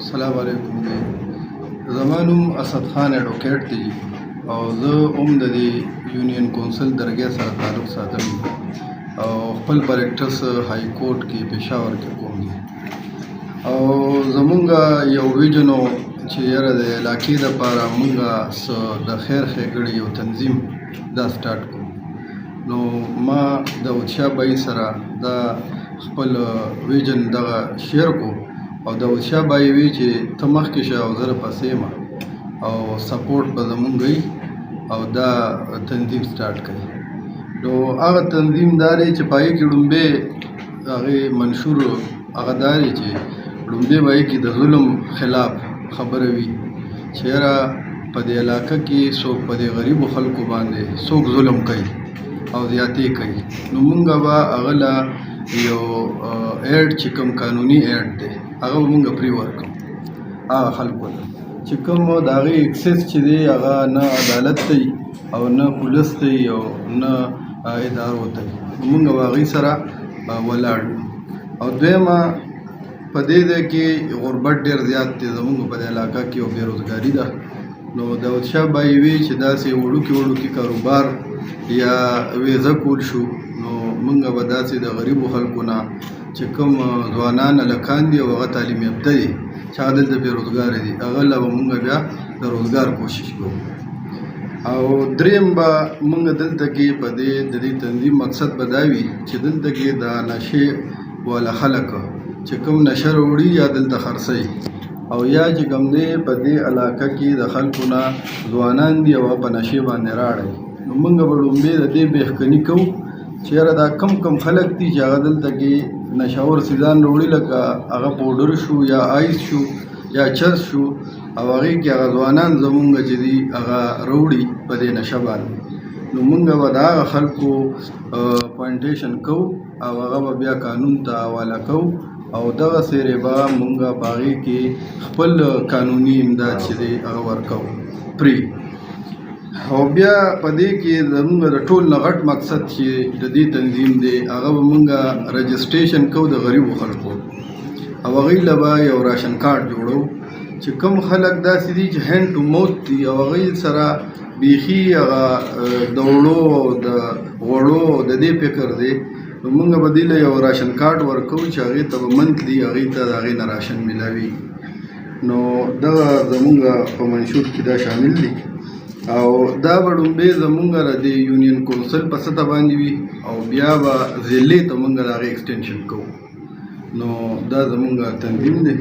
السلام علیکم دی زما نوم اسد خان اډوکیټ دی او زه د دې یونین کونسل درګۍ سره تعلق ساتم او خپل پریکټس های کورټ کې پېښور کې کوم دی او زمونږ یو ویژن و چې یاره د علاقې دپاره مونږه څه د خیر ښېګړې یو تنظیم دا سټارټ کړو نو ما داود شاه بای سره دا خپل ویژن دغه شیر کو او داود شاه بای وی چې ته مخکې شه او زه راپسې یم او سپورټ به زمونږ وي او دا تنظیم سټارټ کړي نو هغه تنظیم دا دی چې په هغې کې ړومبی هغې منشور هغه دا دی چې ړومبی به کې د ظلم خلاف خبره وي چې یاره په دې علاقه کې څوک په دې غریبو خلکو باندې څوک ظلم کوي او زیاتې کوي نو مونږ به هغه له یو ایډ چې کوم قانوني ایډ دی هغه به مونږ پرې ورکړو هغه خلکو ته چې کوم د هغې اکسس چې دی هغه نه عدالت دی او نه پولیس دی او نه ادارو ته مونږ به هغوی سره ولاړ او دویمه په دې ځای کې غربت ډېر زیات دی زموږ په دې علاقه کې او بېروزګاري ده نو داود شاه بای وی چې داسې وړوکي کاروبار یا ویزه کول شو نو مونږ به داسې د غریبو خلکو نه چې کوم ځوانان هلکان دي او هغه تعلیم یافته دي چې هغه دلته بېروزګاره دي هغه له به مونږ بیا د روزګار کوشش کوو او دریم به مونږ دلته کې په دې تنظیم مقصد به دا وي چې دلته کې د نشې والا خلک چې کوم نشه راوړي یا دلته خرڅوي او یا چې کوم دی په دې علاقه کې د خلکو نه ځوانان دي او په نشې باندې راړی نو مونږ به لومبې د دې بېخکني کوو چې یاره دا کم خلک دي چې هغه دلته کې نشهور څیزان راوړي لکه هغه پوډر شو یا آیس شو یا چرس شو او هغې کې هغه ځوانان زمونږ چې دي هغه راوړي په دې نشه باندې نو مونږ به د هغه خلکو پوینټیشن کوو او هغه به بیا قانون ته حواله کوو او دغه سیرې به مونږ په هغې کې خپل قانوني امداد چې دی هغه ورکوو پرې او بیا په دې کې زموږ د ټول نه غټ مقصد چې د دې تنظیم دی هغه به مونږ رجسټریشن کوو د غریبو خلکو او هغوی له به یو راشن کارت جوړو چې کوم خلک داسې دي چې هینډ ټو موت دي او هغوی سره بیخي هغه د وړو او د غوړو د دې فکر دی نو مونږ به دې له یو راشن کارت ورکوو چې هغې ته به منتلي هغې ته د هغې نه راشن میلاوي نو دغه زمونږ په منشور کې دا شامل دي او دا به ړومبی زمونږ د دې یونین کونسل په سطح باندې وي او بیا به ضلعې ته مونږ د هغې ایکسټینشن کوو نو دا زمونږ تنظیم دی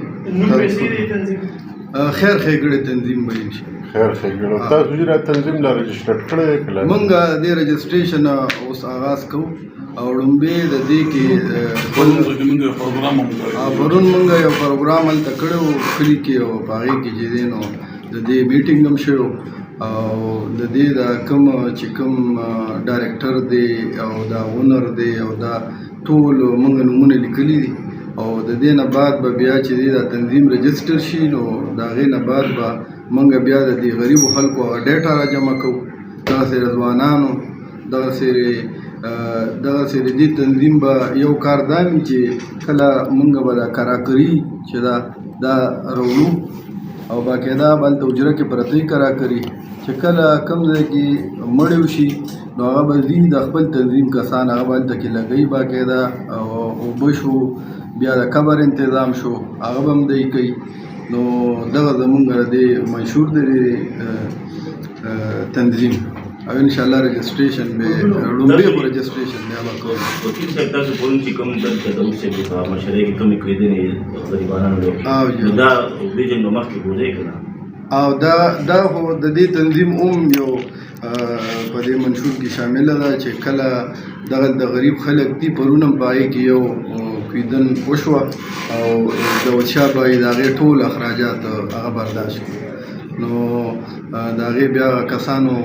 خیر ښېګړې تنظیم به وي خیر ښېګړه تاسو چې دا تنظیم لا رجسټر کړی کله مونږ دې رجسټریشن اوس آغاز کوو او ړومبی د دې کې پرون مونږ یو پروګرام هلته کړی و کلي کې او په هغې کې چې دی نو د دې میټینګ هم شوی او د دې دا کوم چې کوم ډایرکټر دی او دا اونر دی او دا ټول مونږ نومونه لیکلي دي او د دې نه بعد به بیا چې دی دا تنظیم رجسټر شي نو د هغې نه بعد به مونږ بیا د دې غریبو خلکو هغه ډیټا را جمع کوو دغسې د ځوانانو دغسې دې تنظیم به یو کار دا وي چې کله مونږ به دا کراکري چې دا راوړو او باقاعده به هلته حجره کې پرتې کراکري چې کله کوم ځای کې مړی وشي نو هغه به ځي د خپل تنظیم کسان هغه به هلته کې لګوي باقاعده او اوبه شو بیا د قبر انتظام شو هغه به هم دی کوي نو دغه زمونږ د منشور دی تنظیم او انشاءالله رجسټریشن به ړومبی خو رجسټریشن بیا به کوو وکیل صاحب تاسو پرون چې کوم دلته د اوسې په مشرۍ کې کومې کړېدنې غریبانو دا ویژن به مخکې بوځئ که نه او دا خو د دې تنظیم یو په دې منشور کې شامله ده چې کله دغه د غریب خلک دي پرون هم په هغې کې یو کویدن وشوه او داود شاه بای د هغې ټول اخراجات هغه برداشت کړي نو د هغې بیا کسانو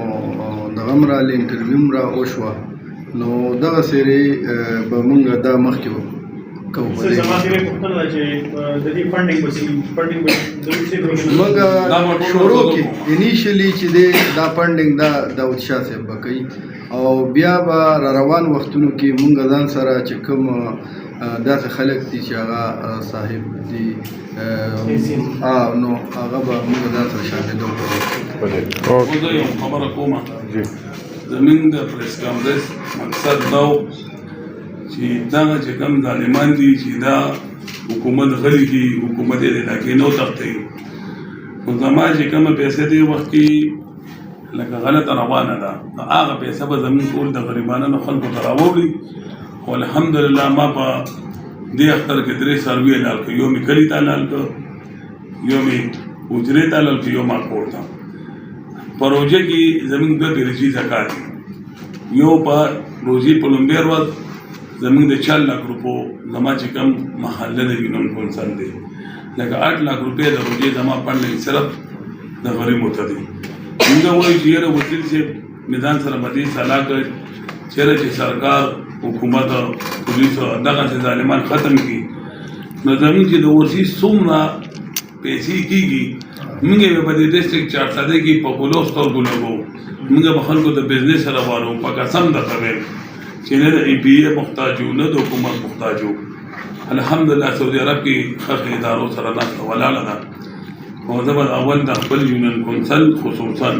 دغه هم راغلې انټرویو هم را وشوه نو دغه سیرې به مونږ دا مخکې کوو مونږ شروع کې انیشلی چې دی دا فنډینګ دا داود شاه صاحب به کوي او بیا به را روان وختونو کې مونږ ځان سره چې کوم داسې خلک دي چې هغه صاحب دي نو هغه به موږ دا سره شامل وکړو. زه یو خبره کومه جی زمونږ د پریس کانفرنس مقصد دا و چې دغه چې کوم ظالمان دي چې دا حکومت غلي کي حکومت یې د علاقې نه وتښتوي خو زما چې کومه پیسې دې وخت کې لکه غلطه روانه ده نو هغه پیسې به زمونږ ټول د غریبانو خلکو ته راوړي او الحمدلله ما په دې اختر کې 3 سروي اعلان کړ یو مې کلي ته اعلان کړ یو مې حجرې ته اعلان کړ یو ما کور ته پروژه کې زمونږ د پیرجي زکات یو په روزي په لومبۍ ورځ زمونږ د 4 لک روپو زما چې کوم محله د یونین کونسل دی لکه 8 لک روپۍ د روزي زما پړنې صرف د غریبو ته دي موږ وایو چې یاره وکیل صاحب میدان سره مدي صلاح کوي چې سرکار حکومت پولیس دغه ظالمان ختم کړي نو زمونږ چې د ورسي څومره پیسې کېږي موږ یې په دې ډسټرکټ 4 ساده کې په پولو سترګو لګو موږ به خلکو د بزنس سره وارو په قسم درته وایم چې نه د ای پی ای محتاج یو نه د حکومت محتاج یو الحمدلله سعودي عرب کې ښه ادارو سره ناسته ولاړه ده او زه به اول د خپل یونین کونسل خصوصا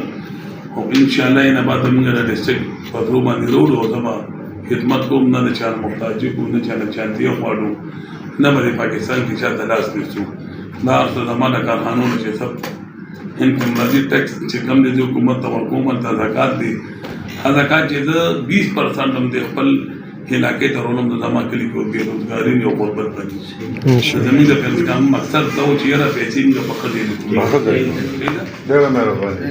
او انشاءالله یې نه بعد موږ د ډسټرکټ په درو باندې وروړو او زه به خدمت کوم نه د چا محتاج کوم نه چا نه چانتي غواړو نه به د پاکستان کې چاته لاس نیسو دا هر څه زمانه کارخانونه چې سب انکم راځي ټیکس چې کوم دی د حکومت ته ورکوم هلته زکات دی هغه زکات چې زه 20% هم د خپل علاقې ته رولم د زما کلي کې بېروزګاري او غربت باندې زموږ د پیل کام مقصد دا و چې یاره پیسې موږ په ښه ځای کې ډېره مهرباني